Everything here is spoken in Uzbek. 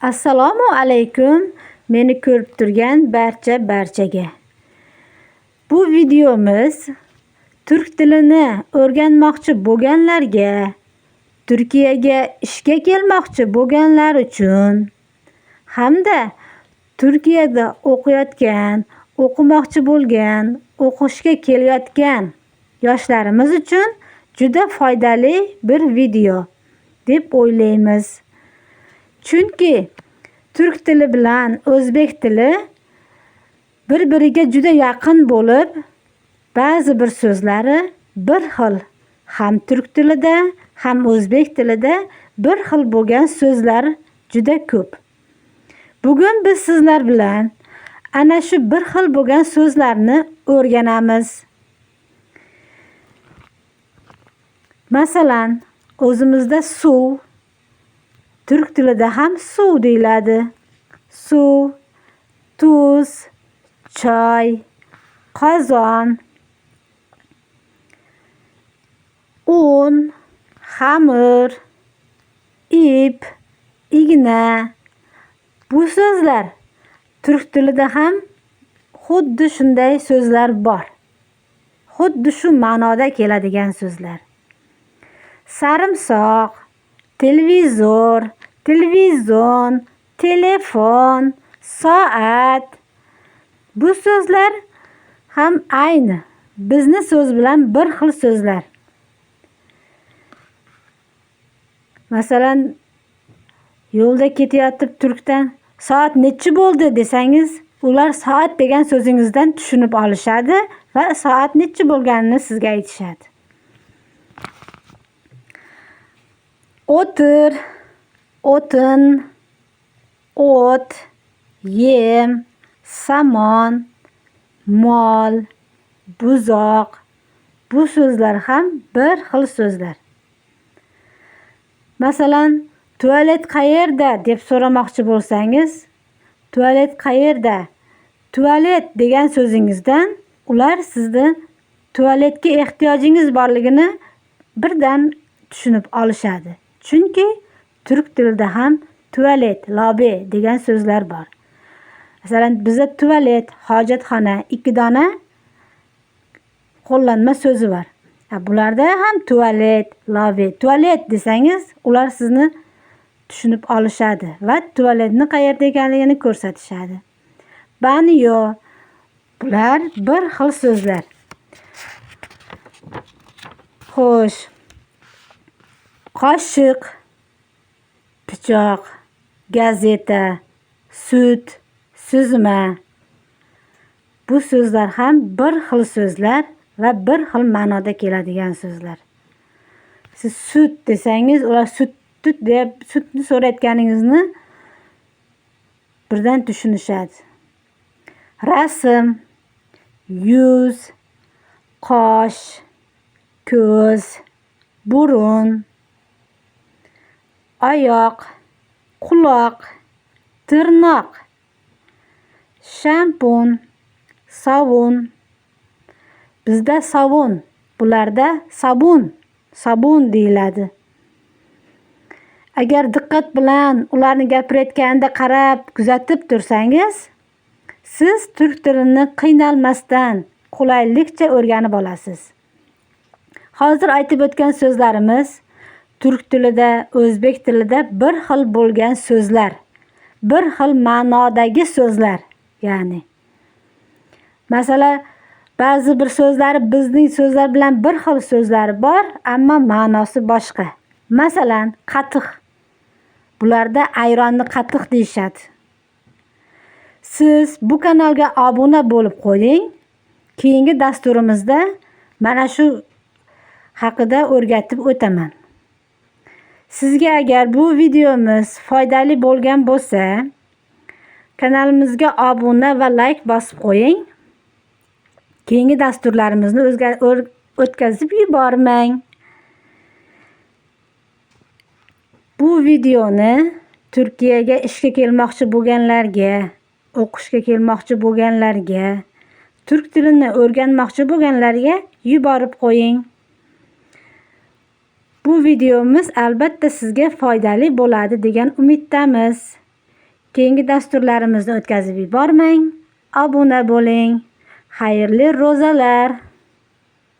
Assalomu alaykum. Meni ko'rib turgan barchaga. Bu videomiz turk tilini o'rganmoqchi bo'lganlarga, Turkiyaga ishga kelmoqchi bo'lganlar uchun hamda Turkiyada o'qimoqchi bo'lgan, o'qishga kelayotgan yoshlarimiz uchun juda foydali bir video deb o'ylaymiz. Chunki turk tili bilan o'zbek tili bir-biriga juda yaqin bo'lib, ba'zi bir so'zlari bir xil. Ham turk tilida, ham o'zbek tilida bir xil bo'lgan so'zlar juda ko'p. Bugun biz sizlar bilan ana shu bir xil bo'lgan so'zlarni o'rganamiz. Masalan, o'zimizda suv, turk tilida ham suv deyiladi. Suv, tuz, choy, qozon, un, xamir, ip, igna. Bu so'zlar turk tilida ham xuddi shunday so'zlar bor. Xuddi shu ma'noda keladigan so'zlar. Sarimsoq, televizor, televizon, telefon, soat. Bu so'zlar ham ayni bizni so'z bilan bir xil so'zlar. Masalan, yo'lda ketayotib turkdan soat nechi bo'ldi desangiz, ular soat degan so'zingizdan tushunib olishadi va soat nechi bo'lganini sizga aytishadi. O'tir, o'tin, o't, yem, samon, mol, buzoq. Bu so'zlar ham bir xil so'zlar. Masalan, tualet qayerda deb so'ramoqchi bo'lsangiz, tualet qayerda? Tualet degan so'zingizdan ular sizni tualetga ehtiyojingiz borligini birdan tushunib olishadi. Chunki turk tilida ham tualet, lobe degan so'zlar bor. Masalan, bizda tualet, hojatxona 2 dona qo'llanma so'zi bor. Bularda ham tualet, lobe. Tualet desangiz, ular sizni tushunib olishadi va tualetni qayerda ekanligini ko'rsatishadi. Banyo. Bular bir xil so'zlar. Xo'sh. Qoshiq, pichoq, gazeta, sut, suzma. Bu so'zlar ham bir xil so'zlar va bir xil ma'noda keladigan so'zlar. Siz sut desangiz, ular sut deb sutni so'rayotganingizni birdan tushunishadi. Rasm, yuz, qosh, ko'z, burun, oyoq, quloq, tirnoq, shampun, sovun. Bizda sovun, bularda sabun deyiladi. Agar diqqat bilan ularni gapirayotganida qarab, kuzatib tursangiz, siz turk tilini qiynalmasdan, qulaylikcha o'rganib olasiz. Hozir aytib o'tgan so'zlarimiz turk tilida, o'zbek tilida bir xil bo'lgan so'zlar, bir xil ma'nodagi so'zlar, ya'ni. Masalan, ba'zi bir so'zlari bizning so'zlar bilan bir xil so'zlari bor, ammo ma'nosi boshqa. Masalan, qatiq. Bularda ayronni qatiq deyishadi. Siz bu kanalga obuna bo'lib qo'ying. Keyingi dasturimizda mana shu haqida o'rgatib o'taman. Sizga agar bu videomiz foydali bo'lgan bo'lsa, kanalimizga obuna va like bosib qo'ying. Keyingi dasturlarimizni o'tkazib yubormang. Bu videoni Turkiyaga ishga kelmoqchi bo'lganlarga, o'qishga kelmoqchi bo'lganlarga, turk tilini o'rganmoqchi bo'lganlarga yuborib qo'ying. Bu videomiz albatta sizga foydali bo'ladi degan umiddamiz. Keyingi dasturlarimizni o'tkazib yubormang. Obuna bo'ling. Xayrli ro'zalar.